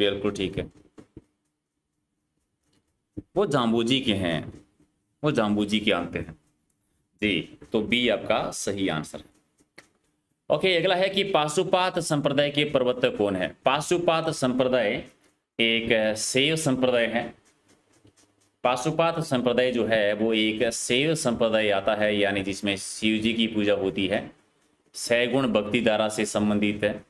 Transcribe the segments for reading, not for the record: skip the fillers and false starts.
बिल्कुल ठीक है, वो जाम्बूजी के हैं, वो जाम्बूजी के आते हैं जी। तो बी आपका सही आंसर है। ओके, अगला है कि पाशुपात संप्रदाय के प्रवर्तक कौन है। पाशुपात संप्रदाय एक शैव संप्रदाय है। पाशुपात संप्रदाय जो है वो एक शैव संप्रदाय आता है, यानी जिसमें शिव जी की पूजा होती है, सैगुण भक्ति धारा से संबंधित है।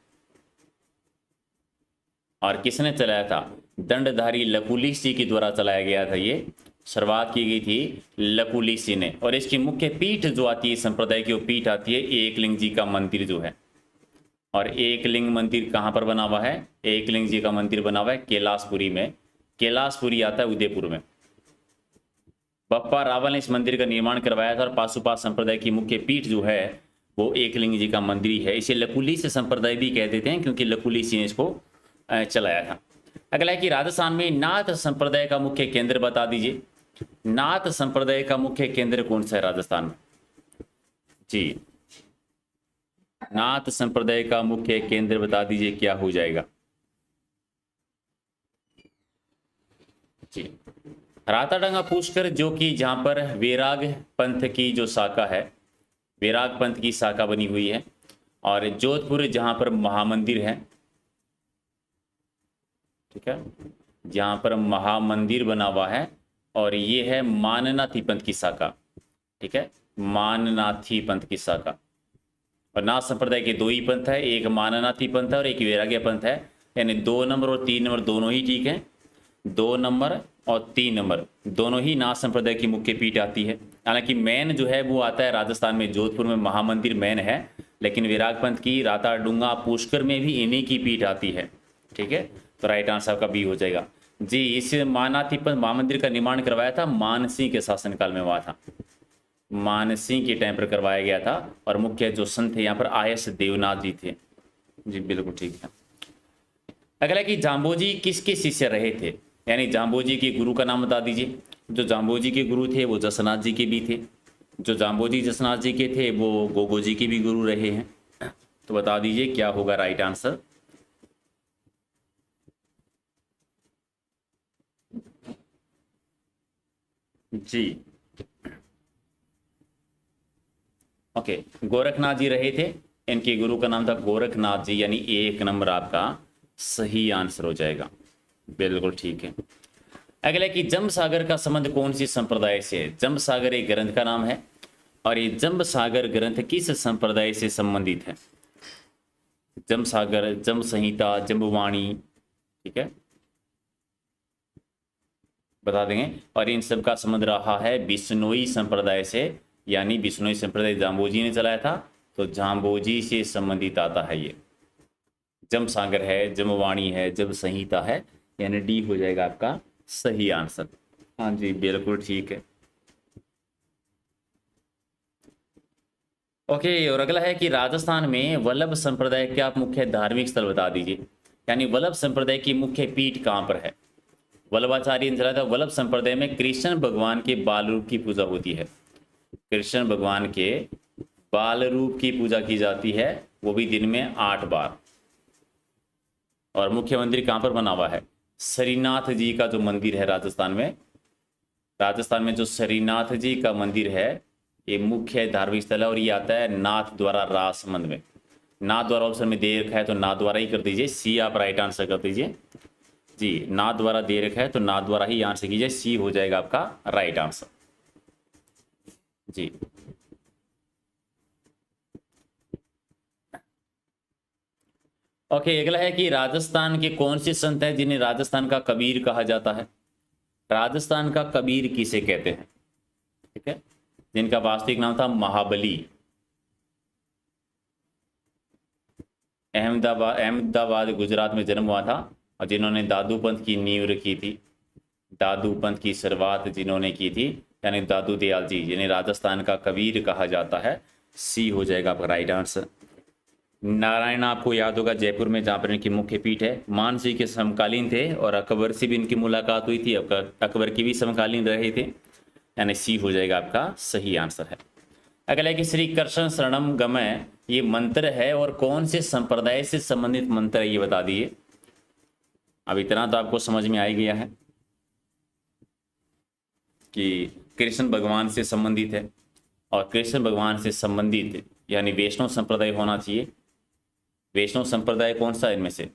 और किसने चलाया था? दंडधारी लकुलिश जी के द्वारा चलाया गया था। ये शुरुआत की गई थी लकुलिश जी ने। और इसकी मुख्य पीठ जो आती है संप्रदाय की, वो पीठ आती है एकलिंग जी का मंदिर जो है। और एकलिंग मंदिर कहाँ पर बना हुआ है? एकलिंग जी का मंदिर बना हुआ है कैलाशपुरी में। कैलाशपुरी आता है उदयपुर में। बप्पा रावल ने इस मंदिर का निर्माण करवाया था। और पाशुपात संप्रदाय की मुख्य पीठ जो है वो एकलिंग जी का मंदिर है। इसे लकुलिश संप्रदाय भी कह देते हैं, क्योंकि लकुलिश जी ने इसको चलाया था। अगला है कि राजस्थान में नाथ संप्रदाय का मुख्य केंद्र बता दीजिए। नाथ संप्रदाय का मुख्य केंद्र कौन सा है राजस्थान में? जी, नाथ संप्रदाय का मुख्य केंद्र बता दीजिए, क्या हो जाएगा? जी, राताडंगा पुष्कर, जो कि जहां पर वैराग पंथ की जो शाखा है, वैराग पंथ की शाखा बनी हुई है। और जोधपुर जहां पर महामंदिर है, ठीक है, जहां पर महामंदिर बना हुआ है। और ये है माननाथी पंथ की शाखा, ठीक है, माननाथी पंथ की शाखा। और नाथ संप्रदाय के दो ही पंथ है, एक माननाथी पंथ है और एक वैराग्य पंथ है। यानी 2 नंबर और 3 नंबर दोनों ही ठीक है। 2 नंबर और 3 नंबर दोनों ही नाथ संप्रदाय की मुख्य पीठ आती है। हालांकि मैन जो है वो आता है राजस्थान में, जोधपुर में महामंदिर मैन है। लेकिन वैराग पंथ की राताडुंगा पुष्कर में भी इन्हीं की पीठ आती है, ठीक है। तो राइट आंसर का बी हो जाएगा जी। इस माननाथी पंथ महामंदिर का निर्माण करवाया था मानसिंह के शासनकाल में हुआ था। मानसिंह के टाइम पर करवाया गया था। और मुख्य जो संत थे यहाँ पर आयस देवनाथ जी थे जी, बिल्कुल ठीक है। अगला कि जाम्बोजी किसके शिष्य रहे थे, यानी जाम्बोजी के गुरु का नाम बता दीजिए। जो जाम्बोजी के गुरु थे वो जसनाथ जी के भी थे। जो जाम्बोजी जसनाथ जी के थे वो गोगो जी के भी गुरु रहे हैं। तो बता दीजिए क्या होगा राइट आंसर। जी, ओके, गोरखनाथ जी रहे थे। इनके गुरु का नाम था गोरखनाथ जी, यानी 1 नंबर आपका सही आंसर हो जाएगा, बिल्कुल ठीक है। अगला कि जंब सागर का संबंध कौन सी संप्रदाय से है। जंब सागर एक ग्रंथ का नाम है। और ये जंब सागर ग्रंथ किस संप्रदाय से संबंधित है? जंब सागर, जंब संहिता, जंबवाणी, ठीक है, बता देंगे। और इन सब का संबंध रहा है बिश्नोई संप्रदाय से, यानी बिश्नोई संप्रदाय जाम्बोजी ने चलाया था। तो जाम्बोजी से संबंधित आता है ये। जंब सागर है, जंबवाणी है, जंब संहिता है, यानी डी हो जाएगा आपका सही आंसर। हाँ जी, बिल्कुल ठीक है। ओके, और अगला है कि राजस्थान में वल्लभ संप्रदाय के आप मुख्य धार्मिक स्थल बता दीजिए। यानी वल्लभ संप्रदाय की मुख्य पीठ कहाँ पर है? वल्लभाचार्य ने चलाया था। वल्लभ संप्रदाय में कृष्ण भगवान के बाल रूप की पूजा होती है। कृष्ण भगवान के बाल रूप की पूजा की जाती है, वो भी दिन में 8 बार। और मुख्य मंदिर कहाँ पर बना हुआ है? श्रीनाथ जी का जो मंदिर है राजस्थान में, राजस्थान में जो श्रीनाथ जी का मंदिर है ये मुख्य धार्मिक स्थल है। और ये आता है नाथ द्वारा राजसमंद में। नाथ द्वारा ऑप्शन में दे रखा है तो नाथ द्वारा ही कर दीजिए। सी आप राइट आंसर कर दीजिए जी। नाथ द्वारा दे रखा है तो नाथ द्वारा ही आंसर कीजिए, सी हो जाएगा आपका राइट आंसर जी। ओके, अगला है कि राजस्थान के कौन से संत हैं जिन्हें राजस्थान का कबीर कहा जाता है। राजस्थान का कबीर किसे कहते हैं? ठीक है, जिनका वास्तविक नाम था महाबली। अहमदाबाद गुजरात में जन्म हुआ था। और जिन्होंने दादू पंथ की नींव रखी थी, दादू पंथ की शुरुआत जिन्होंने की थी, यानी दादू दयाल जी, जिन्हें राजस्थान का कबीर कहा जाता है। सी हो जाएगा आपका राइट आंसर। नारायण आपको याद होगा जयपुर में, जहाँ पर इनकी मुख्य पीठ है। मान सिंह के समकालीन थे और अकबर से भी इनकी मुलाकात हुई थी। अकबर की भी समकालीन रहे थे, यानी सी हो जाएगा आपका सही आंसर है। अगला है कि श्री कृष्ण शरणम गमय ये मंत्र है और कौन से संप्रदाय से संबंधित मंत्र है, ये बता दिए। अब इतना तो आपको समझ में आ ही गया है कि कृष्ण भगवान से संबंधित है, और कृष्ण भगवान से संबंधित यानी वैष्णव संप्रदाय होना चाहिए। वैष्णव संप्रदाय कौन सा इनमें से?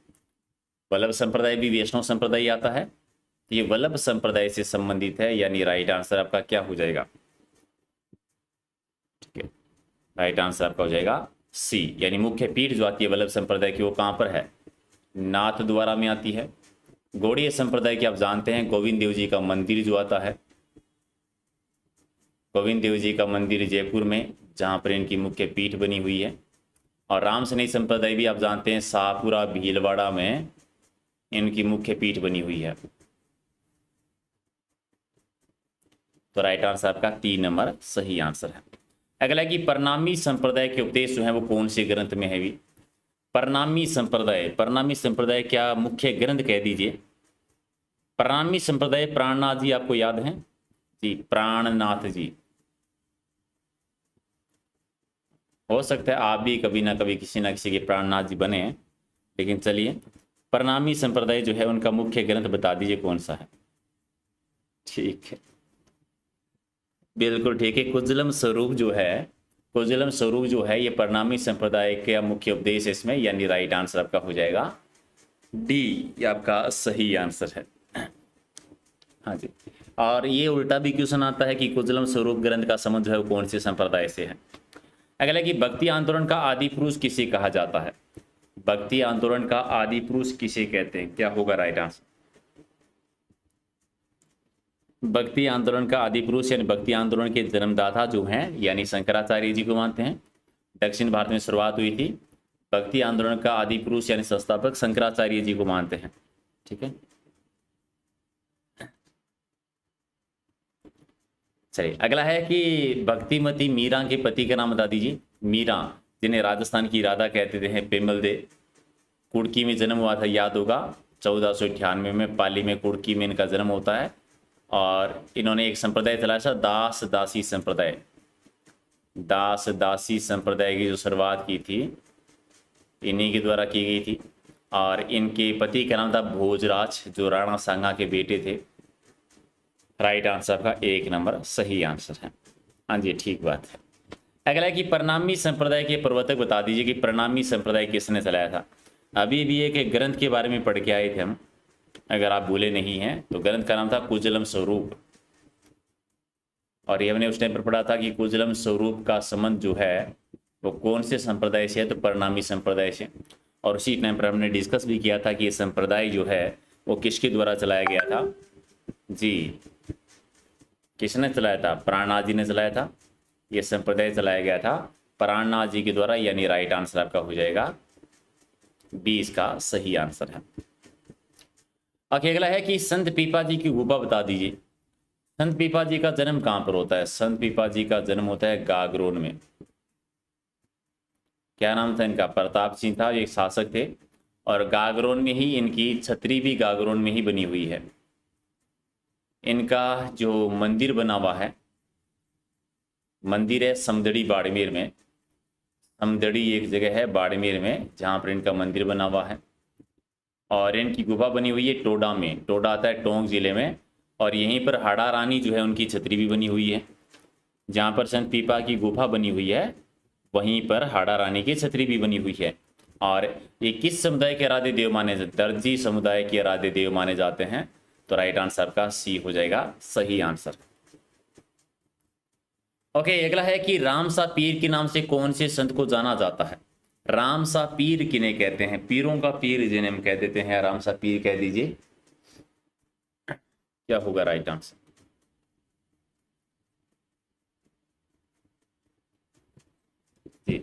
वल्लभ संप्रदाय भी वैष्णव संप्रदाय आता है, तो ये वल्लभ संप्रदाय से संबंधित है, यानी राइट आंसर आपका क्या हो जाएगा? ठीक है, राइट आंसर आपका हो जाएगा सी, यानी मुख्य पीठ जो आती है वल्लभ संप्रदाय की वो कहाँ पर है? नाथ द्वारा में आती है। गौड़ीय संप्रदाय की आप जानते हैं गोविंद देव जी का मंदिर जो आता है, गोविंद देव जी का मंदिर जयपुर में, जहाँ पर इनकी मुख्य पीठ बनी हुई है। और राम सनेही संप्रदाय भी आप जानते हैं शाहपुरा भीलवाड़ा में इनकी मुख्य पीठ बनी हुई है। तो राइट आंसर आपका 3 नंबर सही आंसर है। अगला है कि परनामी संप्रदाय के उपदेश जो है वो कौन से ग्रंथ में है भी? परनामी संप्रदाय क्या मुख्य ग्रंथ कह दीजिए। परनामी संप्रदाय प्राणनाथ जी आपको याद है जी, प्राणनाथ जी। हो सकता है आप भी कभी ना कभी किसी ना किसी के प्राणनाथ जी बने हैं, लेकिन चलिए परनामी संप्रदाय जो है उनका मुख्य ग्रंथ बता दीजिए कौन सा है। ठीक है, बिल्कुल ठीक है। कुजलम स्वरूप जो है ये परनामी संप्रदाय का मुख्य उपदेश है इसमें, यानी राइट आंसर आपका हो जाएगा डी, ये आपका सही आंसर है। हाँ जी, और ये उल्टा भी क्वेश्चन आता है कि कुजलम स्वरूप ग्रंथ का संबंध जो है वो कौन से संप्रदाय से है। अगला कि भक्ति आंदोलन का आदि पुरुष किसे कहा जाता है? भक्ति आंदोलन का आदि पुरुष किसे कहते हैं? क्या होगा राइट आंसर? भक्ति आंदोलन का आदि पुरुष यानी भक्ति आंदोलन के जन्मदाता जो हैं यानी शंकराचार्य जी को मानते हैं। दक्षिण भारत में शुरुआत हुई थी। भक्ति आंदोलन का आदि पुरुष यानी संस्थापक शंकराचार्य जी को मानते हैं। ठीक है, चलिए अगला है कि भक्तिमती मीरा के पति का नाम बता दीजिए। मीरा, जिन्हें राजस्थान की राधा कहते थे, पेमल दे, कुड़की में जन्म हुआ था, याद होगा 1498 में पाली में कुड़की में इनका जन्म होता है। और इन्होंने एक संप्रदाय चलाया था दास दासी संप्रदाय। दास दासी संप्रदाय की जो शुरुआत की थी इन्हीं के द्वारा की गई थी। और इनके पति का नाम था भोजराज, जो राणा सांगा के बेटे थे। राइट आंसर का 1 नंबर सही आंसर है। हाँ जी, ठीक बात है। अगला है कि प्रणामी संप्रदाय के प्रवर्तक बता दीजिए कि प्रणामी संप्रदाय किसने चलाया था। अभी भी एक ग्रंथ के बारे में पढ़ के आए थे हम, अगर आप भूले नहीं हैं तो। ग्रंथ का नाम था कुजलम स्वरूप, और ये हमने उस टाइम पर पढ़ा था कि कुजलम स्वरूप का संबंध जो है वो कौन से संप्रदाय से है, तो प्रणामी संप्रदाय से। और उसी टाइम पर हमने डिस्कस भी किया था कि ये संप्रदाय जो है वो किसके द्वारा चलाया गया था जी। किसने चलाया था? प्राणनाथ जी ने चलाया था। ये संप्रदाय चलाया गया था प्राणनाथ जी के द्वारा, यानी राइट आंसर आपका हो जाएगा 20 का सही आंसर है। ओके, अगला है कि संत पीपा जी की गुफा बता दीजिए। संत पीपा जी का जन्म कहाँ पर होता है? संत पीपा जी का जन्म होता है गागरोन में। क्या नाम था इनका? प्रताप सिंह था, एक शासक थे। और गागरोन में ही इनकी छतरी भी गागरोन में ही बनी हुई है। इनका जो मंदिर बना हुआ है, मंदिर है समदड़ी बाड़मेर में। समदड़ी एक जगह है बाड़मेर में जहाँ पर इनका मंदिर बना हुआ है। और इनकी गुफा बनी हुई है टोडा में। टोडा आता है टोंक जिले में। और यहीं पर हाड़ा रानी जो है उनकी छतरी भी बनी हुई है। जहाँ पर संत पीपा की गुफा बनी हुई है वहीं पर हाड़ा रानी की छतरी भी बनी हुई है। और ये किस समुदाय के आराध्य देव माने जाते? दर्जी समुदाय के आराध्य देव माने जाते हैं। तो राइट आंसर का सी हो जाएगा सही आंसर। ओके, अगला है कि रामसा पीर के नाम से कौन से संत को जाना जाता है? रामसा पीर किन्हें कहते हैं? पीरों का पीर जिन्हें हम कह देते हैं, रामसा पीर कह दीजिए। क्या होगा राइट आंसर? जी,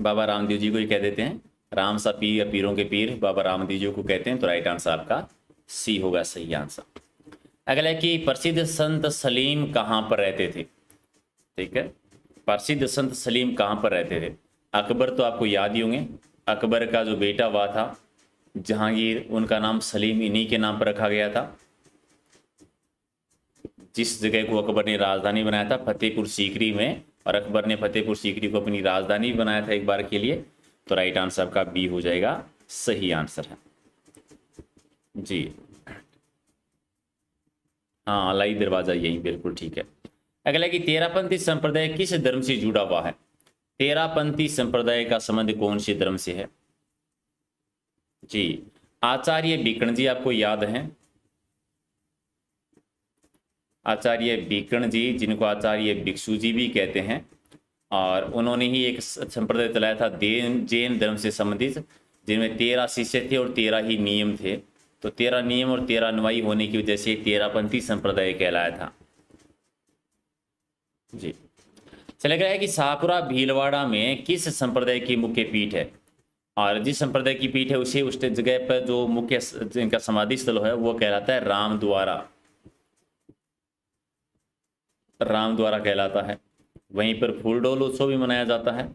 बाबा रामदेव जी को ही कह देते हैं। रामसा पीर या पीरों के पीर बाबा रामदेव जी को कहते हैं। तो राइट आंसर आपका सी होगा सही आंसर। अगला है कि प्रसिद्ध संत सलीम कहाँ पर रहते थे? ठीक है, प्रसिद्ध संत सलीम कहाँ पर रहते थे? अकबर तो आपको याद ही होंगे। अकबर का जो बेटा हुआ था जहांगीर, उनका नाम सलीम इन्हीं के नाम पर रखा गया था। जिस जगह को अकबर ने राजधानी बनाया था फतेहपुर सीकरी में, और अकबर ने फतेहपुर सीकरी को अपनी राजधानी बनाया था एक बार के लिए। तो राइट आंसर आपका बी हो जाएगा सही आंसर है। जी हाँ, अलाई दरवाजा यही, बिल्कुल ठीक है। अगला कि तेरापंथी संप्रदाय किस धर्म से जुड़ा हुआ है? तेरापंथी संप्रदाय का संबंध कौन से धर्म से है? जी, आचार्य बीकण जी आपको याद हैं? आचार्य बीकण जी, जिनको आचार्य भिक्षु जी भी कहते हैं, और उन्होंने ही एक संप्रदाय चलाया था जैन धर्म से संबंधित, जिनमें 13 शिष्य थे और 13 ही नियम थे। तो 13 नियम और 13 अनुयायी होने की वजह से तेरापंथी संप्रदाय कहलाया था। जी, चले गया है कि शाहपुरा भीलवाड़ा में किस संप्रदाय की मुख्य पीठ है? और जिस संप्रदाय की पीठ है उसे उस जगह पर जो मुख्य जिनका समाधि स्थल है वो कहलाता है रामद्वारा। रामद्वारा कहलाता है। वहीं पर फूलडोल उत्सव भी मनाया जाता है।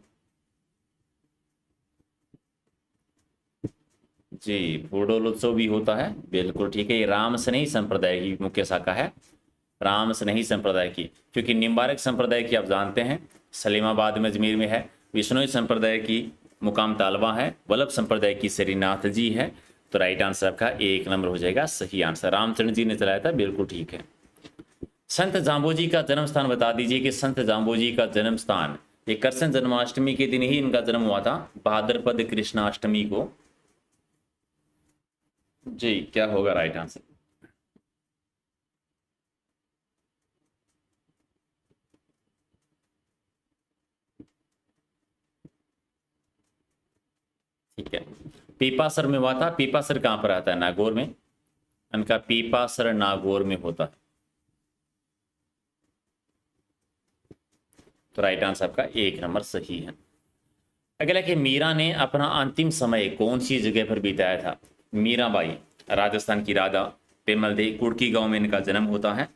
जी, फूलडोल उत्सव भी होता है, बिल्कुल ठीक है। ये राम स्नेही संप्रदाय की मुख्य शाखा है, राम स्नेही संप्रदाय की। क्योंकि निम्बारक संप्रदाय की आप जानते हैं सलीमाबाद में, अजमेर में है। विष्णुई संप्रदाय की मुकाम तालवा है। वल्लभ संप्रदाय की श्रीनाथ जी है। तो राइट आंसर आपका 1 नंबर हो जाएगा सही आंसर। रामचंद्र जी ने चलाया था, बिल्कुल ठीक है। संत जाम्बोजी का जन्म स्थान बता दीजिए कि संत जाम्बोजी का जन्म स्थान, ये कृष्ण जन्माष्टमी के दिन ही इनका जन्म हुआ था, भाद्रपद कृष्णाष्टमी को। जी, क्या होगा राइट आंसर? ठीक है, पीपासर में हुआ था। पीपासर कहाँ पर आता है? नागौर में। इनका पीपासर नागौर में होता है। तो राइट आंसर आपका 1 नंबर सही है। अगला कि मीरा ने अपना अंतिम समय कौन सी जगह पर बिताया था? मीराबाई, राजस्थान की राजा। पेमल दे, कुड़की गांव में इनका जन्म होता है।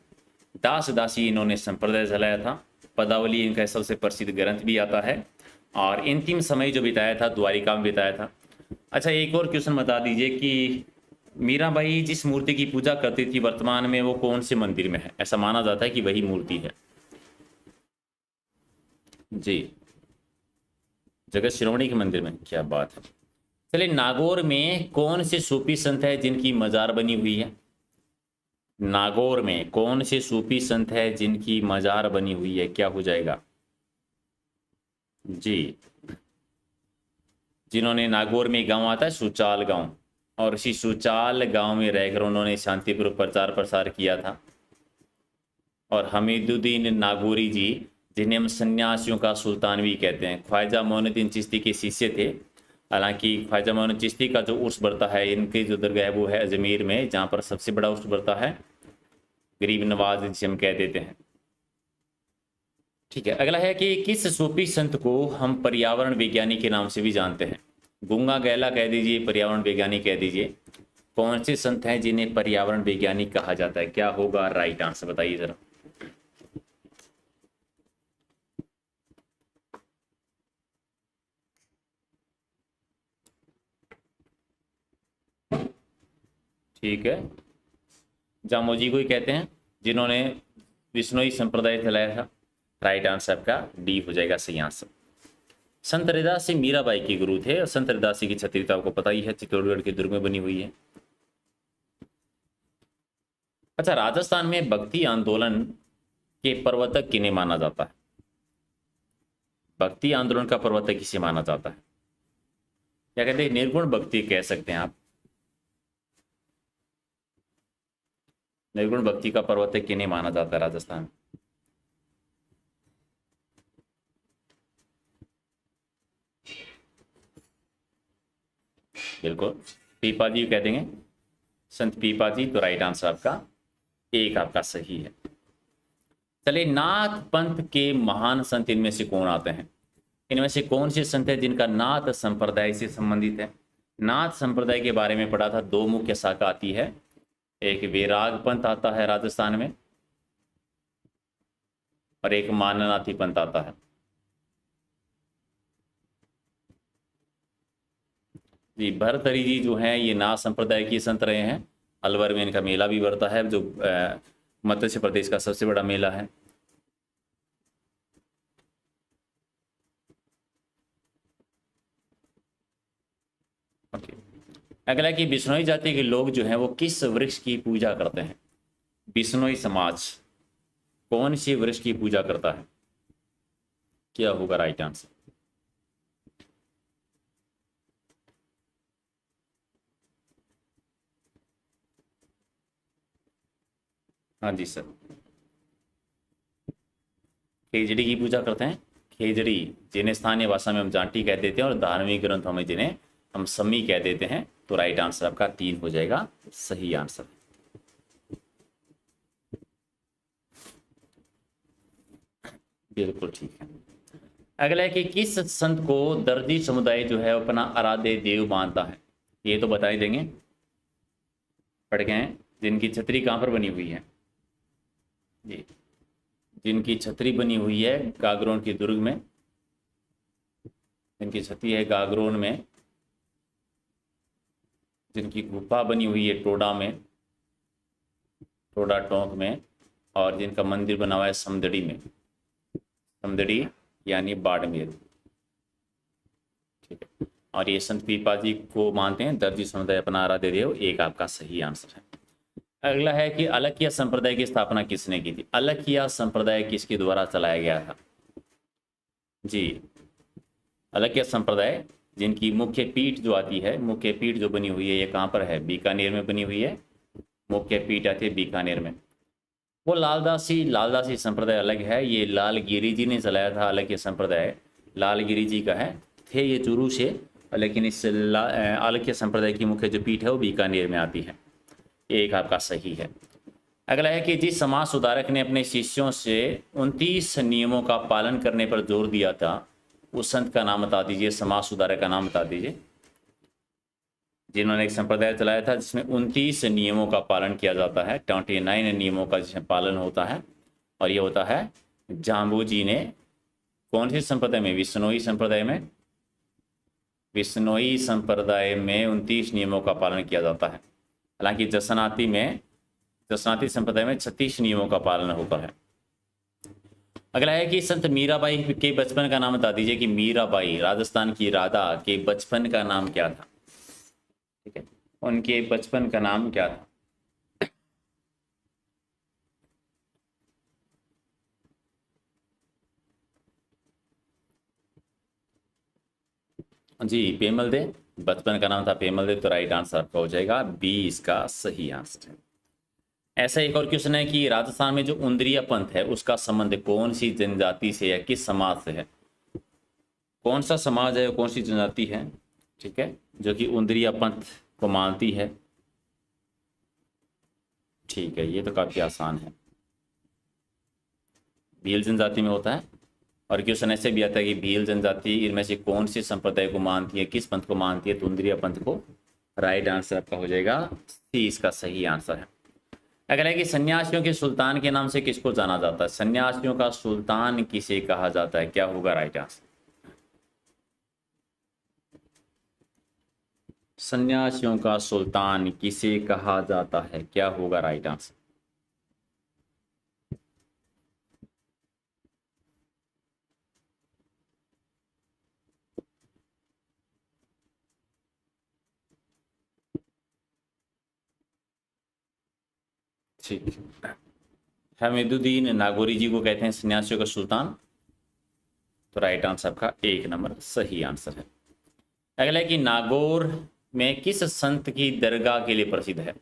दास दासी इन्होंने संप्रदाय चलाया था। पदावली इनका सबसे प्रसिद्ध ग्रंथ भी आता है। और अंतिम समय जो बिताया था द्वारिका में बिताया था। अच्छा, एक और क्वेश्चन बता दीजिए कि मीराबाई जिस मूर्ति की पूजा करती थी वर्तमान में वो कौन से मंदिर में है? ऐसा माना जाता है कि वही मूर्ति है। जी, जगत शिरोमणि के मंदिर में। क्या बात है। चलिए, नागौर में कौन से सूफी संत है जिनकी मजार बनी हुई है? नागौर में कौन से सूफी संत है जिनकी मजार बनी हुई है? क्या हो जाएगा? जी, जिन्होंने नागौर में गांव आता है सुचाल गांव, और इसी सुचाल गांव में रहकर उन्होंने शांतिपूर्वक प्रचार प्रसार किया था। और हमीदुद्दीन नागौरी जी, जिन्हें हम सन्यासियों का सुल्तान भी कहते हैं, ख्वाजा मोइनुद्दीन चिश्ती के शिष्य थे। हालांकि ख्वाजा मोइनुद्दीन चिश्ती का जो उर्स बढ़ता है, इनकी जो दरगाह है वो है अजमेर में, जहाँ पर सबसे बड़ा उर्स बढ़ता है गरीब नवाज, जिसे हम कह देते हैं। ठीक है, अगला है कि किस सूफी संत को हम पर्यावरण विज्ञानी के नाम से भी जानते हैं? गूंगा गैला कह दीजिए, पर्यावरण विज्ञानी कह दीजिए। कौन से संत हैं जिन्हें पर्यावरण विज्ञानी कहा जाता है? क्या होगा राइट आंसर, बताइए जरा। ठीक है, जामोजी को ही कहते हैं, जिन्होंने विष्णुई संप्रदाय चलाया था। राइट आंसर आपका डी हो जाएगा सही आंसर। संत रैदास सिंह मीराबाई के गुरु थे, और संत रैदास सिंह की छतरी तो आपको पता ही है, चित्तौड़गढ़ के दुर्ग में बनी हुई है। अच्छा, राजस्थान में भक्ति आंदोलन के प्रवर्तक किन्हें माना जाता है? भक्ति आंदोलन का प्रवर्तक किसे माना जाता है? क्या कहते हैं? निर्गुण भक्ति कह सकते हैं आप। निर्गुण भक्ति का प्रवर्तक किन्हें माना जाता है राजस्थान में? बिल्कुल, पीपा जी कह देंगे, संत पीपा जी। तो राइट आंसर आपका 1 आपका सही है। चलिए, नाथ पंथ के महान संत इनमें से कौन आते हैं? इनमें से कौन से संत है जिनका नाथ संप्रदाय से संबंधित है? नाथ संप्रदाय के बारे में पढ़ा था, 2 मुख्य शाखा आती है। एक वैराग पंथ आता है राजस्थान में, और एक माननाथी पंथ आता है। जी, भरतरी जी जो हैं ये नाथ संप्रदाय के संत रहे हैं। अलवर में इनका मेला भी बढ़ता है, जो मध्य प्रदेश का सबसे बड़ा मेला है। ओके, अगला कि बिश्नोई जाति के लोग जो हैं वो किस वृक्ष की पूजा करते हैं? बिश्नोई समाज कौन सी वृक्ष की पूजा करता है? क्या होगा राइट आंसर? हाँ जी सर, खेजड़ी की पूजा करते हैं। खेजड़ी, जिन्हें स्थानीय भाषा में हम जांटी कह देते हैं और धार्मिक ग्रंथों में जिन्हें हम सम्मी कह देते हैं। तो राइट आंसर आपका 3 हो जाएगा सही आंसर। बिल्कुल ठीक है। अगला है कि किस संत को दर्जी समुदाय जो है अपना आराध्य देव मानता है? ये तो बता ही देंगे, पढ़ गए हैं। जिनकी छतरी कहाँ पर बनी हुई है जी? जिनकी छतरी बनी हुई है गागरोन की दुर्ग में, जिनकी छतरी है गागरोन में, जिनकी गुफा बनी हुई है टोडा में, टोडा टोंक में, और जिनका मंदिर बना हुआ है समदड़ी में, समदड़ी यानी बाड़मेर। ठीक है, और ये संत पीपा जी को मानते हैं दर्जी समुदाय अपना आराध्य देव। एक आपका सही आंसर है। अगला है कि अलखिया संप्रदाय की स्थापना किसने की थी? अलखिया संप्रदाय किसके द्वारा चलाया गया था जी? अलखिया संप्रदाय जिनकी मुख्य पीठ जो आती है, मुख्य पीठ जो बनी हुई है, ये कहाँ पर है? बीकानेर में बनी हुई है। मुख्य पीठ आती है बीकानेर में। वो लालदासी संप्रदाय अलग है, ये लालगिरी जी ने चलाया था। अलखिया संप्रदाय लालगिरी जी का है, थे ये चूरू से, लेकिन इस अलखिया संप्रदाय की मुख्य जो पीठ है वो बीकानेर में आती है। एक आपका सही है। अगला है कि जिस समाज सुधारक ने अपने शिष्यों से 29 नियमों का पालन करने पर जोर दिया था, उस संत का नाम बता दीजिए। समाज सुधारक का नाम बता दीजिए, जिन्होंने एक संप्रदाय चलाया था जिसमें 29 नियमों का पालन किया जाता है। 29 नियमों का जिसमें पालन होता है, और ये होता है जाम्बू जी ने। कौन सी संप्रदाय में? विश्नोई संप्रदाय में। विश्नोई संप्रदाय में 29 नियमों का पालन किया जाता है। हालांकि जसनाती संप्रदाय में 36 नियमों का पालन होता है। अगला है कि संत मीराबाई के बचपन का नाम बता दीजिए कि मीराबाई, राजस्थान की राधा, के बचपन का नाम क्या था? ठीक है, उनके बचपन का नाम क्या था? जी, पेमल दे, बचपन का नाम था पेमल दे। तो राइट आंसर आपका हो जाएगा बी, इसका सही आंसर है। ऐसा एक और क्वेश्चन है कि राजस्थान में जो उंदरिया पंथ है उसका संबंध कौन सी जनजाति से है, किस समाज से है? कौन सा समाज है, कौन सी जनजाति है, ठीक है, जो कि उंदरिया पंथ को मानती है? ठीक है, ये तो काफी आसान है, भील जनजाति में होता है। और क्वेश्चन ऐसे भी आता है कि भील जनजाति इनमें से कौन से संप्रदाय को मानती है, किस पंथ को मानती है? तो उंदरिया पंथ को। राइट आंसर आपका हो जाएगा सी, इसका सही आंसर है। अगला है कि सन्यासियों के सुल्तान के नाम से किसको जाना जाता है? सन्यासियों का सुल्तान किसे कहा जाता है? क्या होगा राइट आंसर? सन्यासियों का सुल्तान किसे कहा जाता है? क्या होगा राइट आंसर? ठीक है, हमीदुद्दीन नागौरी जी को कहते हैं सन्यासियों का सुल्तान। तो राइट आंसर आपका 1 नंबर सही आंसर है। अगला है कि नागौर में किस संत की दरगाह के लिए प्रसिद्ध है?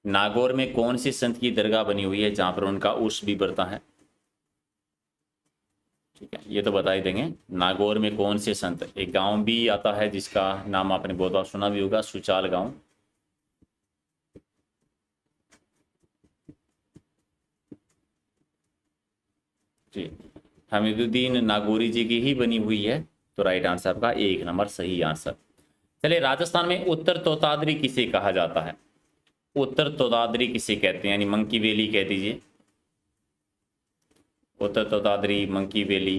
नागौर में कौन सी संत की दरगाह बनी हुई है जहां पर उनका उर्स भी बढ़ता है? ठीक है, ये तो बता ही देंगे। नागौर में कौन से संत, एक गांव भी आता है जिसका नाम आपने बहुत बार सुना भी होगा, सुचाल गांव। जी, हमीदुद्दीन नागौरी जी की ही बनी हुई है। तो राइट आंसर आपका 1 नंबर सही आंसर। चलिए, राजस्थान में उत्तर तोतादरी किसे कहा जाता है? उत्तर तोतादरी किसे कहते हैं, यानी मंकी वैली कह दीजिए। उत्तर तोतादरी, मंकी वैली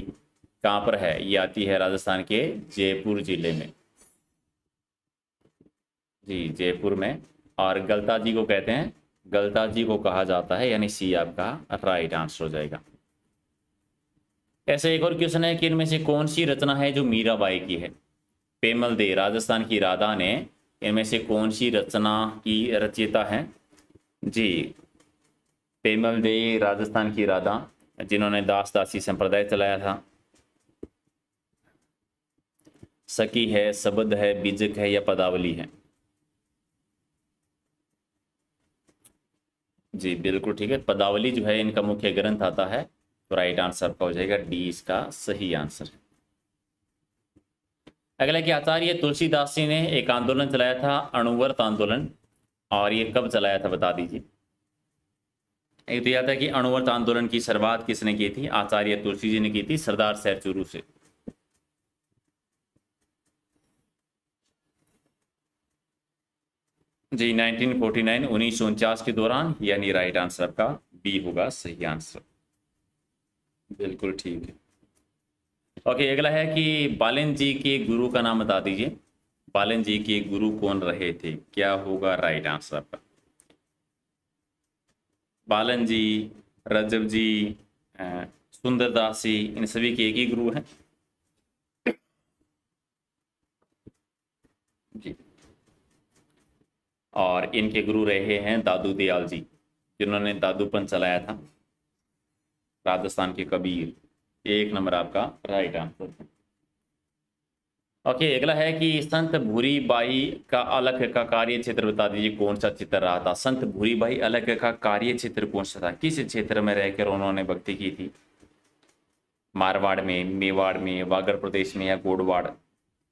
कहाँ पर है? ये आती है राजस्थान के जयपुर जिले में। जी, जयपुर में। और गलता जी को कहते हैं, गलता जी को कहा जाता है, यानी सी आपका राइट आंसर हो जाएगा। ऐसे एक और क्वेश्चन है कि इनमें से कौन सी रचना है जो मीराबाई की है? पेमल दे, राजस्थान की राधा ने इनमें से कौन सी रचना की रचयिता है? जी, पेमल दे, राजस्थान की राधा, जिन्होंने दास दासी संप्रदाय चलाया था। सखी है, शब्द है, बीजक है या पदावली है? जी बिल्कुल ठीक है, पदावली जो है इनका मुख्य ग्रंथ आता है। तो राइट आंसर आपका हो जाएगा डी, इसका सही आंसर है। अगला कि आचार्य तुलसीदास जी ने एक आंदोलन चलाया था, अणुव्रत आंदोलन, और ये कब चलाया था बता दीजिए। एक तो याद है कि अणुव्रत आंदोलन की शुरुआत किसने की थी? आचार्य तुलसी जी ने की थी, सरदार सहचुरू से। जी 1949, 1949 के दौरान, यानी राइट आंसर आपका बी होगा सही आंसर। बिल्कुल ठीक है। ओके, अगला है कि बालन जी के गुरु का नाम बता दीजिए। बालन जी के गुरु कौन रहे थे? क्या होगा राइट आंसर आपका? बालन जी, रजब जी, सुंदरदास जी, इन सभी के एक ही गुरु हैं। जी, और इनके गुरु रहे हैं दादू दयाल जी, जिन्होंने दादूपन चलाया था, राजस्थान के कबीर। एक नंबर आपका राइट आंसर। ओके, अगला है कि संत भूरी बाई का अलख का कार्य क्षेत्र बता दीजिए, कौन सा क्षेत्र रहा था? संत भूरी बाई अलख का कार्य क्षेत्र कौन सा था? किस क्षेत्र में रहकर उन्होंने भक्ति की थी? मारवाड़ में, मेवाड़ में, वागड़ प्रदेश में या गोडवाड़?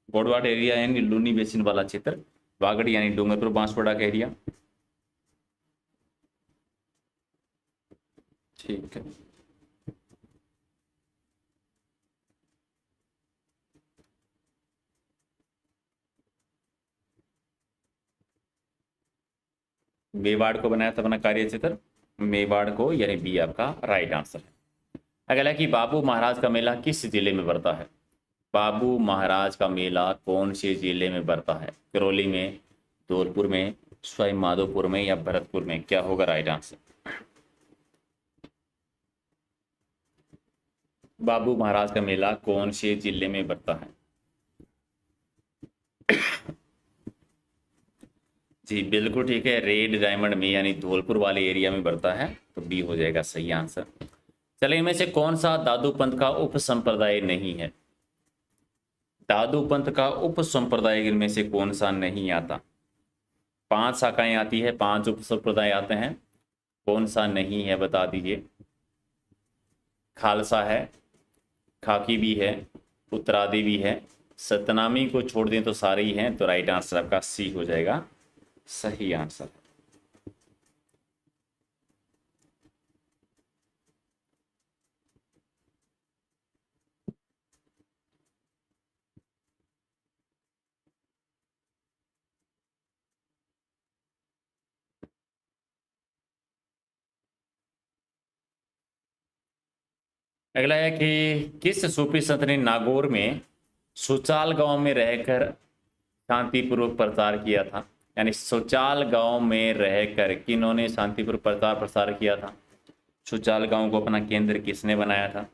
गोडवाड़ एरिया यानी लूनी बेसिन वाला क्षेत्र, वागड़ यानी डूंगरपुर बांसवाड़ा का एरिया। ठीक है, मेवाड़ को बनाया था अपना कार्य क्षेत्र, मेवाड़ को, यानी बी आपका राइट आंसर है। अगला कि बाबू महाराज का मेला किस जिले में पड़ता है? बाबू महाराज का मेला कौन से जिले में पड़ता है? करौली में, धौलपुर में, सवाई माधोपुर में या भरतपुर में? क्या होगा राइट आंसर? बाबू महाराज का मेला कौन से जिले में पड़ता है? जी बिल्कुल ठीक है, रेड डायमंड में, यानी धौलपुर वाले एरिया में बढ़ता है, तो बी हो जाएगा सही आंसर। चलिए, इनमें से कौन सा दादू पंथ का उप संप्रदाय नहीं है? दादू पंथ का उप संप्रदाय इनमें से कौन सा नहीं आता? 5 शाखाएं आती है, 5 उप संप्रदाय आते हैं, कौन सा नहीं है बता दीजिए। खालसा है, खाकी भी है, उत्तरादि भी है, सतनामी को छोड़ दें तो सारे ही हैं, तो राइट आंसर आपका सी हो जाएगा सही आंसर। अगला है कि किस सूफी संत ने नागौर में सुचाल गांव में रहकर शांतिपूर्वक प्रचार किया था? यानी सुचाल गांव में रहकर किन्होंने शांतिपूर्वक प्रचार प्रसार किया था? सुचाल गांव को अपना केंद्र किसने बनाया था?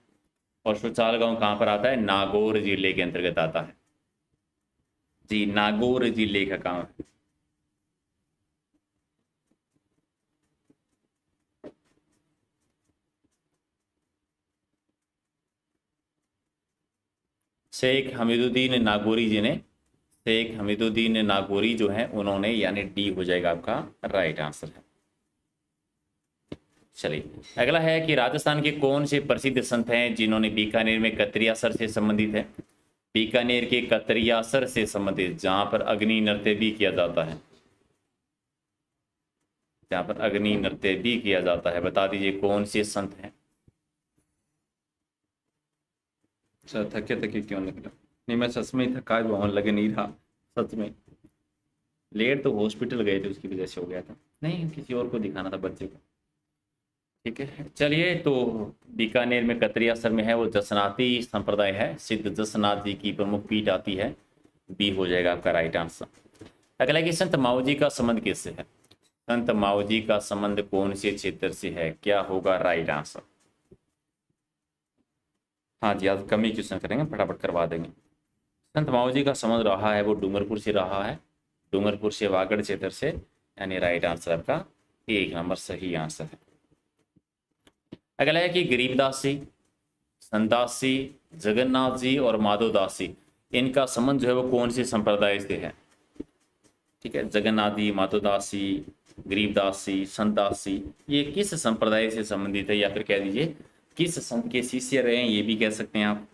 और सुचाल गांव कहाँ पर आता है? नागौर जिले के अंतर्गत आता है। जी, नागौर जिले का गांव है। शेख हमीदुद्दीन नागौरी जी ने, शेख हमीदुद्दीन नागौरी जो है उन्होंने, यानी डी हो जाएगा आपका राइट आंसर है। चलिए, अगला है कि राजस्थान के कौन से प्रसिद्ध संत हैं जिन्होंने बीकानेर में कतरियासर से संबंधित है? बीकानेर के कतरियासर से संबंधित, जहां पर अग्नि नृत्य भी किया जाता है, जहां पर अग्नि नृत्य भी किया जाता है, बता दीजिए कौन से संत हैं? सर थके थके क्यों लग रहा? नहीं, मैं सच में थका हुआ लगे नहीं रहा, सच में। लेट तो हॉस्पिटल गए थे, उसकी वजह से हो गया था। नहीं, किसी और को दिखाना था, बच्चे को। ठीक है, चलिए, तो बीकानेर में कतरियासर में है वो जसनाती संप्रदाय है, सिद्ध जसनाथ जी की प्रमुख पीठ आती है, बी हो जाएगा आपका राइट आंसर। अगला कि संत माऊ जी का संबंध किससे है? संत माऊ जी का संबंध कौन से क्षेत्र से है? क्या होगा राइट आंसर? हाँ जी, आज कम ही क्वेश्चन करेंगे, फटाफट करवा देंगे। संत माऊ जी का संबंध रहा है वो डूंगरपुर से रहा है, डूंगरपुर से वागड़ क्षेत्र से, यानी राइट आंसर आपका 1 नंबर सही आंसर है। अगला है कि गरीबदास जी, संतदास जी, जगन्नाथ जी और माधवदास जी, इनका संबंध जो है वो कौन से संप्रदाय से है? ठीक है, जगन्नाथ जी, माधवदास जी, गरीबदास जी, संतदास जी, ये किस संप्रदाय से संबंधित है, या फिर कह दीजिए किस संत के शिष्य रहे हैं, ये भी कह सकते हैं आप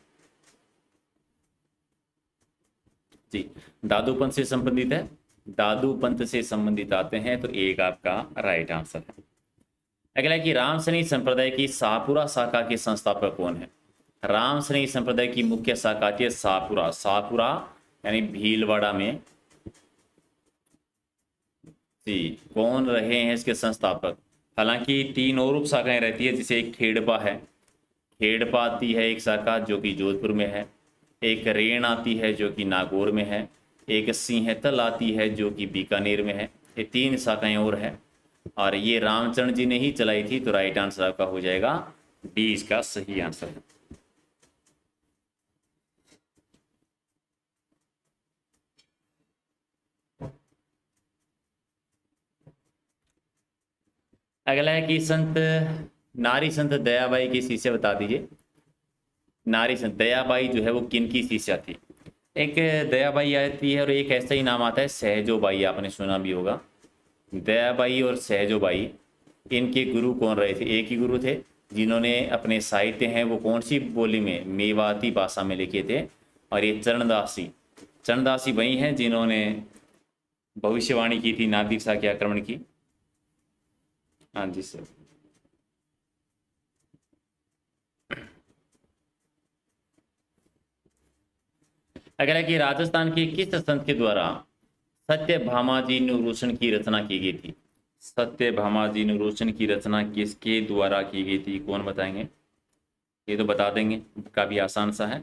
जी। दादू पंथ से संबंधित है, दादू पंथ से संबंधित आते हैं, तो एक आपका राइट आंसर है। अगला है कि रामसनी संप्रदाय की शाहपुरा शाखा के संस्थापक कौन है? रामसनी संप्रदाय की मुख्य शाखा थी शाहपुरा, शाहपुरा यानी भीलवाड़ा में जी। कौन रहे हैं इसके संस्थापक? हालांकि 3 और उप शाखाएं रहती है, जिसे एक खेड़पा है, खेड़पा आती है एक शाखा जो कि जोधपुर में है, एक रेण आती है जो कि नागौर में है, एक सिंहतल आती है जो कि बीकानेर में है। ये 3 शाखाएं और है, और ये रामचंद्र जी ने ही चलाई थी, तो राइट आंसर आपका हो जाएगा डी, इसका सही आंसर है। अगला है कि संत नारी संत दयाबाई की शिष्य बता दीजिए। नारी संत दयाबाई जो है वो किन की शिष्या थी? एक दयाबाई आती है और एक ऐसा ही नाम आता है सहजोबाई, आपने सुना भी होगा। दयाबाई और सहजोबाई, इनके गुरु कौन रहे थे? एक ही गुरु थे जिन्होंने अपने साहित्य हैं वो कौन सी बोली में? मेवाती भाषा में लिखे थे। और ये चरणदासी, चरणदासी वही हैं जिन्होंने भविष्यवाणी की थी नादिर शाह के आक्रमण की। हाँ जी सर। अगला है कि राजस्थान के किस संत के द्वारा सत्यभामाजी निरोशन की रचना की गई थी? सत्यभामाजी निरोशन की रचना किसके द्वारा की गई थी, कौन बताएंगे? ये तो बता देंगे, काफी आसान सा है।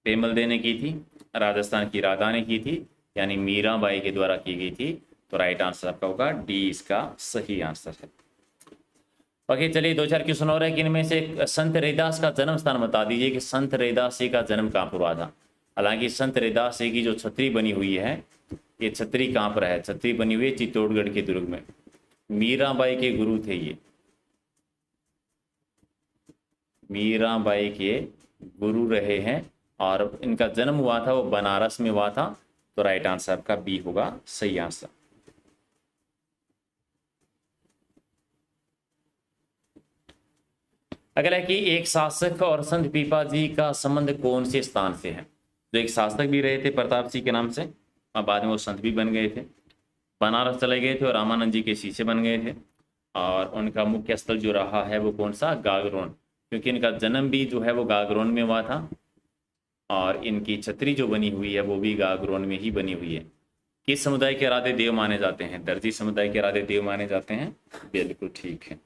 पेमल दे ने की थी, राजस्थान की राधा ने की थी, यानी मीराबाई के द्वारा की गई थी, तो राइट आंसर आपका होगा डी, इसका सही आंसर है। ओके, चलिए 2-4 क्वेश्चन और है कि इनमें से संत रैदास का जन्म स्थान बता दीजिए कि संत रैदास जी का जन्म कहाँ पर हुआ था। हालांकि संत रैदास जी की जो छतरी बनी हुई है, ये छतरी कहाँ पर है? छतरी बनी हुई है चित्तौड़गढ़ के दुर्ग में। मीराबाई के गुरु थे ये, मीराबाई के गुरु रहे हैं, और इनका जन्म हुआ था वो बनारस में हुआ था, तो राइट आंसर आपका बी होगा सही आंसर। अगला है कि एक शासक और संत पीपा जी का संबंध कौन से स्थान से है? जो एक शासक भी रहे थे प्रताप सिंह के नाम से, और बाद में वो संत भी बन गए थे, बनारस चले गए थे और रामानंद जी के शिष्य बन गए थे, और उनका मुख्य स्थल जो रहा है वो कौन सा? गागरोन, क्योंकि इनका जन्म भी जो है वो गागरोन में हुआ था, और इनकी छतरी जो बनी हुई है वो भी गागरोन में ही बनी हुई है। किस समुदाय के आराध्य देव माने जाते हैं? दर्जी समुदाय के आराध्य देव माने जाते हैं, बिल्कुल ठीक है।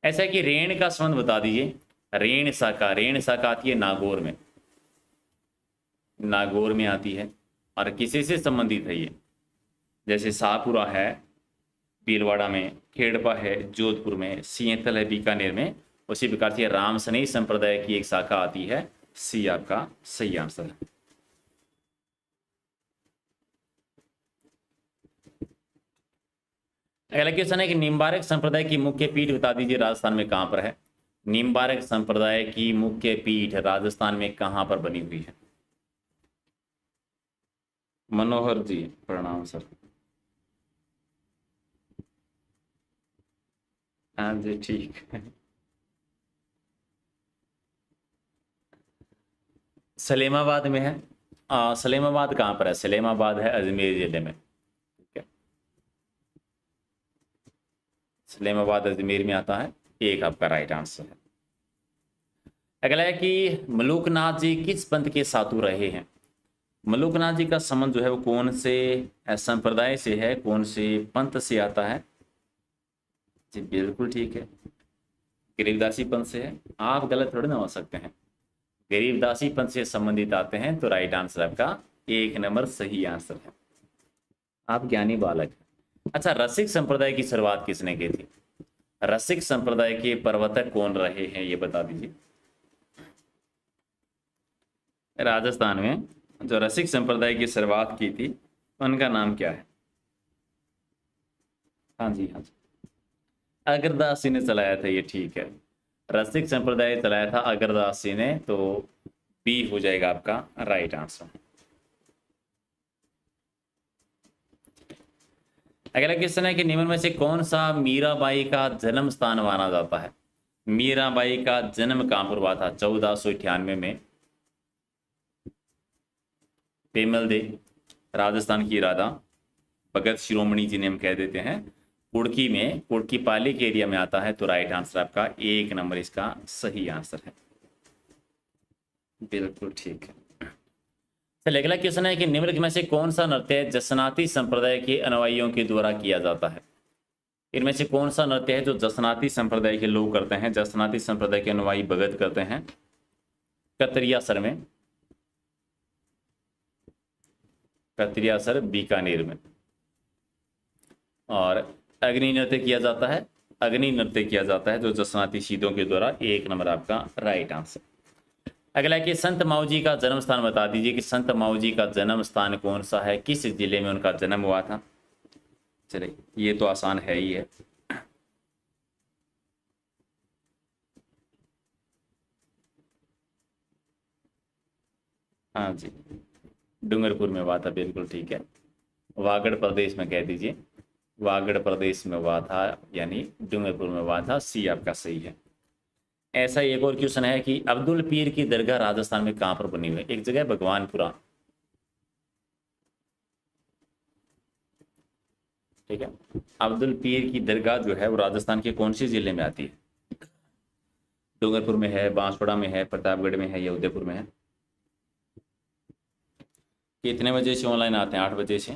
ऐसा है कि रेण का संबंध बता दीजिए। रेण शाखा, रेण शाखा आती है नागौर में, नागौर में आती है, और किसी से संबंधित है ये? जैसे शाहपुरा है भीलवाड़ा में, खेड़पा है जोधपुर में, सिंहतल है बीकानेर में, उसी प्रकार से रामसनी संप्रदाय की एक शाखा आती है। सी आपका सही आंसर है। अगला क्वेश्चन है कि निम्बारक संप्रदाय की मुख्य पीठ बता दीजिए, राजस्थान में कहां पर है? निम्बारक संप्रदाय की मुख्य पीठ राजस्थान में कहां पर बनी हुई है? मनोहर जी, प्रणाम सर। हाँ जी ठीक है। सलेमाबाद में है। सलेमाबाद कहाँ पर है? सलेमाबाद है अजमेर जिले में, ठीक है। सलेमाबाद अजमेर में आता है, एक आपका राइट आंसर है। अगला है कि मलूकनाथ जी किस पंथ के साधु रहे हैं? मलूकनाथ जी का संबंध जो है वो कौन से संप्रदाय से है, कौन से पंथ से आता है? जी बिल्कुल ठीक है, गरीबदासी पंथ से है। आप गलत थोड़ी ना हो सकते हैं, गरीबदासी पंथ से संबंधित आते हैं, तो राइट आंसर आपका 1 नंबर सही आंसर है। आप ज्ञानी बालक हैं। अच्छा, रसिक संप्रदाय की शुरुआत किसने की थी? रसिक संप्रदाय के प्रवर्तक कौन रहे हैं, ये बता दीजिए। राजस्थान में जो रसिक संप्रदाय की शुरुआत की थी उनका नाम क्या है? हाँ जी, हाँ जी, अगरदास जी ने चलाया था, ये ठीक है। रसिक संप्रदाय चलाया था अगरदास जी ने, तो बी हो जाएगा आपका राइट आंसर। अगला क्वेश्चन है कि निम्न में से कौन सा मीराबाई का जन्म स्थान माना जाता है? मीराबाई का जन्म कहां पर हुआ था 1498 में? पेमल दे, राजस्थान की राधा, भगत शिरोमणि जी ने हम कह देते हैं, कुड़की में, कुड़की पाली के एरिया में आता है, तो राइट आंसर आपका 1 नंबर इसका सही आंसर है। बिल्कुल ठीक है। चलिए अगला क्वेश्चन है कि निम्नलिखित में से कौन सा नृत्य जसनाती संप्रदाय के अनुयायियों के द्वारा किया जाता है? इनमें से कौन सा नृत्य है जो जसनाती संप्रदाय के लोग करते हैं, जसनाती संप्रदाय के अनुयायी भगत करते हैं? कतरिया सर में, कतरिया सर बीकानेर में। और अग्नि नृत्य किया जाता है, अग्नि नृत्य किया जाता है जो जसनाती शीदों के द्वारा। 1 नंबर आपका राइट आंसर। अगला है कि संत माऊ जी का जन्म स्थान बता दीजिए कि संत माऊ जी का जन्म स्थान कौन सा है, किस जिले में उनका जन्म हुआ था? चलिए ये तो आसान है ही है। हाँ जी, डूंगरपुर में हुआ था, बिल्कुल ठीक है। वागड़ प्रदेश में कह दीजिए, वागड़ प्रदेश में हुआ था, यानी डूंगरपुर में हुआ था। सी आपका सही है। ऐसा एक और क्वेश्चन है कि अब्दुल पीर की दरगाह राजस्थान में कहां पर बनी हुई है? एक जगह भगवानपुरा, ठीक है। अब्दुल पीर की दरगाह जो है वो राजस्थान के कौन से जिले में आती है? डूंगरपुर में है, बांसवाड़ा में है, प्रतापगढ़ में है, या उदयपुर में है? कितने बजे से ऑनलाइन आते हैं? 8 बजे से,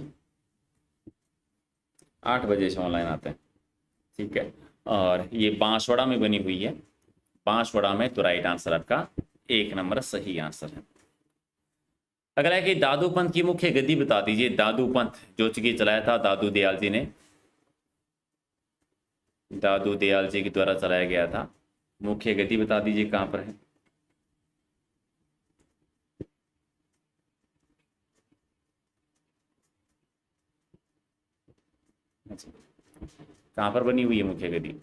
8 बजे से ऑनलाइन आते हैं, ठीक है। और ये बांसवाड़ा में बनी हुई है, बांसवाड़ा में, तो राइट आंसर आपका 1 नंबर सही आंसर है। अगला है कि दादू पंथ की मुख्य गद्दी बता दीजिए। दादू पंथ जो कि चलाया था दादू दयाल जी ने, दादू दयाल जी के द्वारा चलाया गया था। मुख्य गद्दी बता दीजिए कहां पर है? अच्छा, कहां पर बनी हुई है मुख्य गद्दी?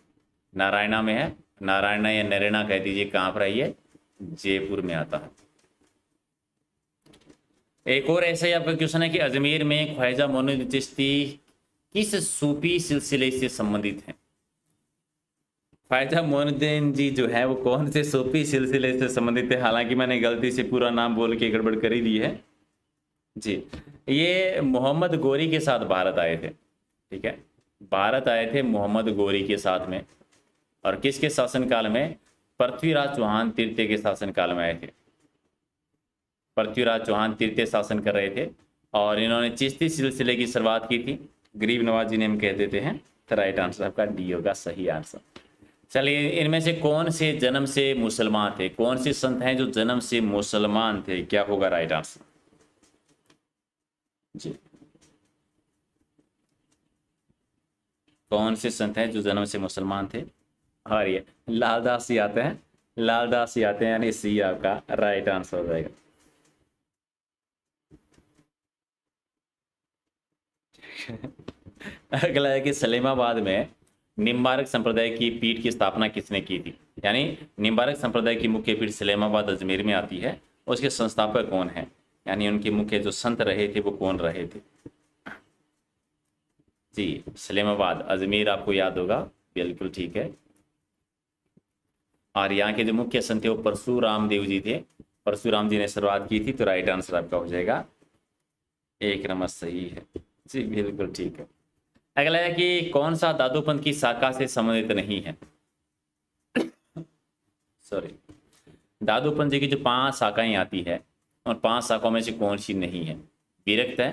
नारायणा में है, नारायणा या नरेना कह दीजिए, कहां पर है ये? जयपुर में आता है। एक और ऐसा ही आपका क्वेश्चन है कि अजमेर में ख्वाजा मोइनुद्दीन चिश्ती किस सूफी सिलसिले से संबंधित है? ख्वाजा मोइनुद्दीन जी जो है वो कौन से सूफी सिलसिले से संबंधित है? हालांकि मैंने गलती से पूरा नाम बोल के गड़बड़ कर ही दी है जी। ये मोहम्मद गोरी के साथ भारत आए थे, ठीक है। भारत आए थे मोहम्मद गोरी के साथ में, और किसके शासनकाल में? पृथ्वीराज चौहान तृतीय के शासनकाल में आए थे। पृथ्वीराज चौहान तृतीय शासन कर रहे थे, और इन्होंने चिश्ती सिलसिले की शुरुआत की थी। गरीब नवाज जी ने हम कह देते हैं, तो राइट आंसर आपका डी होगा सही आंसर। चलिए इनमें से कौन से जन्म से मुसलमान थे? कौन से संत हैं जो जन्म से मुसलमान थे? क्या होगा राइट आंसर जी? कौन से संत हैं जो जन्म से मुसलमान थे? और ये लालदास जी आते हैं, लालदास जी आते हैं, यानी सी आपका राइट आंसर हो जाएगा। अगला है कि सलेमाबाद में निम्बारक संप्रदाय की पीठ की स्थापना किसने की थी? यानी निम्बारक संप्रदाय की मुख्य पीठ सलेमाबाद अजमेर में आती है, उसके संस्थापक कौन है? यानी उनके मुख्य जो संत रहे थे वो कौन रहे थे? जी, सलेमाबाद अजमेर आपको याद होगा, बिल्कुल ठीक है। और यहाँ के जो मुख्य संत थे वो परशुराम देव जी थे, परशुराम जी ने शुरुआत की थी, तो राइट आंसर आपका हो जाएगा 1 नंबर सही है जी, बिल्कुल ठीक है। अगला है कि कौन सा दादूपंथ की शाखा से संबंधित नहीं है? सॉरी, दादूपंथ जी की जो 5 शाखाएं आती है, और 5 शाखाओं में से कौन सी नहीं है? विरक्त है,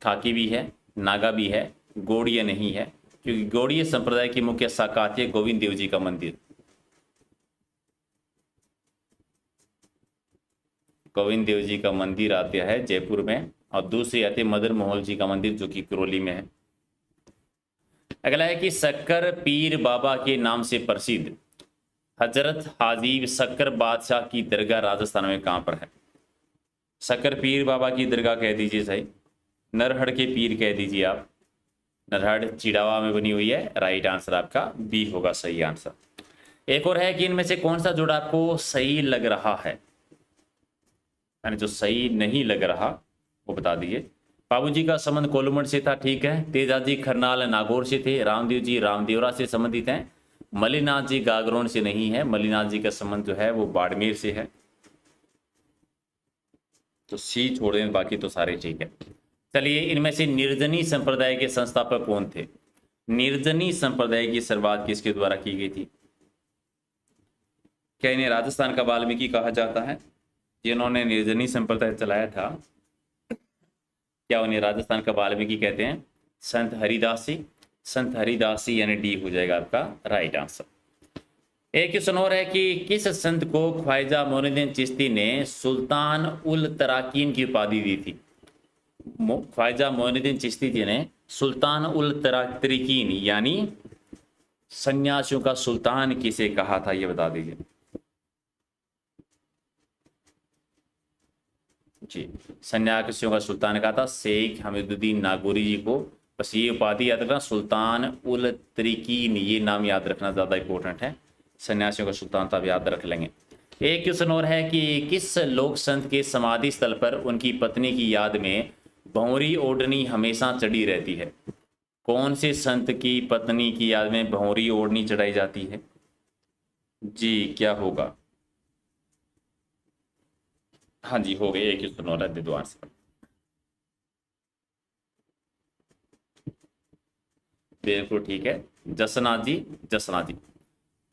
खाकी भी है, नागा भी है, गौड़ीय नहीं है, क्योंकि गौड़ीय संप्रदाय की मुख्य शाखा आती है गोविंद देव जी का मंदिर। गोविंद देव जी का मंदिर आता है जयपुर में, और दूसरी आती है मदन मोहन जी का मंदिर जो कि करौली में है। अगला है कि शक्कर पीर बाबा के नाम से प्रसिद्ध हजरत हाजीब शक्कर बादशाह की दरगाह राजस्थान में कहां पर है? शक्कर पीर बाबा की दरगाह कह दीजिए सही। नरहड़ के पीर कह दीजिए आप। नरहड़ चिड़ावा में बनी हुई है। राइट आंसर आपका बी होगा सही आंसर। एक और है कि इनमें से कौन सा जोड़ा आपको सही लग रहा है, यानी जो सही नहीं लग रहा वो बता दीजिए। बाबूजी का संबंध कोलुमठ से था, ठीक है। तेजाजी खरनाल नागौर से थे। रामदेव जी रामदेवरा से संबंधित हैं। मलिनाथ जी गागरोन से नहीं है। मलिनाथ जी का संबंध जो है वो बाड़मेर से है। तो सी छोड़ दें, बाकी तो सारे ठीक है। चलिए, इनमें से निर्जनी संप्रदाय के संस्थापक कौन थे? निर्जनी संप्रदाय की शुरुआत किसके द्वारा की गई थी? क्या इन्हें राजस्थान का वाल्मीकि कहा जाता है? जिन्होंने निर्जनी संप्रदाय चलाया था, क्या उन्हें राजस्थान का वाल्मीकि कहते हैं? संत हरिदासी। संत हरिदासी यानी डी हो जाएगा आपका राइट आंसर। एक क्वेश्चन और है कि किस संत को ख्वाजा मोइनुद्दीन चिश्ती ने सुल्तान उल तराकीन की उपाधि दी थी? ख्वाजा मोइनुद्दीन चिश्ती जी ने सुल्तान उल तराकीन यानी सन्यासियों का सुल्तान किसे कहा था, ये बता दीजिए जी। सन्यासियों का सुल्तान कहा था शेख हमीदुद्दीन नागौरी जी को। बस ये उपाधि याद रखना, सुल्तान उल तरीकीन, ये नाम याद रखना ज़्यादा इंपॉर्टेंट है। सन्यासियों का सुल्तान तो आप याद रख लेंगे। एक क्वेश्चन और है कि किस लोक संत के समाधि स्थल पर उनकी पत्नी की याद में भंवरी ओढ़नी हमेशा चढ़ी रहती है? कौन से संत की पत्नी की याद में भंवरी ओढ़नी चढ़ाई जाती है जी? क्या होगा? हाँ जी, हो गए। एक क्वेश्चन और है, दे दो आंसर। बिल्कुल ठीक है, जसनाथ जी, जसनाथ जी।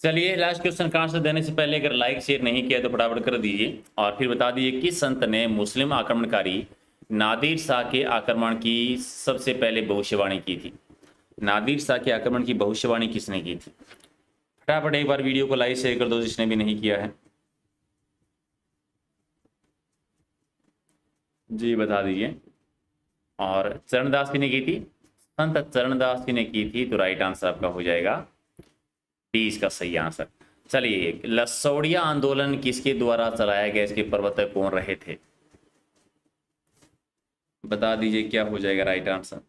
चलिए, लास्ट क्वेश्चन का आंसर देने से पहले अगर लाइक शेयर नहीं किया तो फटाफट कर दीजिए और फिर बता दीजिए किस संत ने मुस्लिम आक्रमणकारी नादिर शाह के आक्रमण की सबसे पहले भविष्यवाणी की थी? नादिर शाह के आक्रमण की भविष्यवाणी किसने की थी? फटाफट एक बार वीडियो को लाइक शेयर कर दो जिसने भी नहीं किया है जी, बता दीजिए। और चरणदास जी ने की थी? संत चरणदास जी ने की थी, तो राइट आंसर आपका हो जाएगा डी, इसका सही आंसर। चलिए, लसौड़िया आंदोलन किसके द्वारा चलाया गया, इसके प्रवर्तक कौन रहे थे? बता दीजिए क्या हो जाएगा राइट आंसर।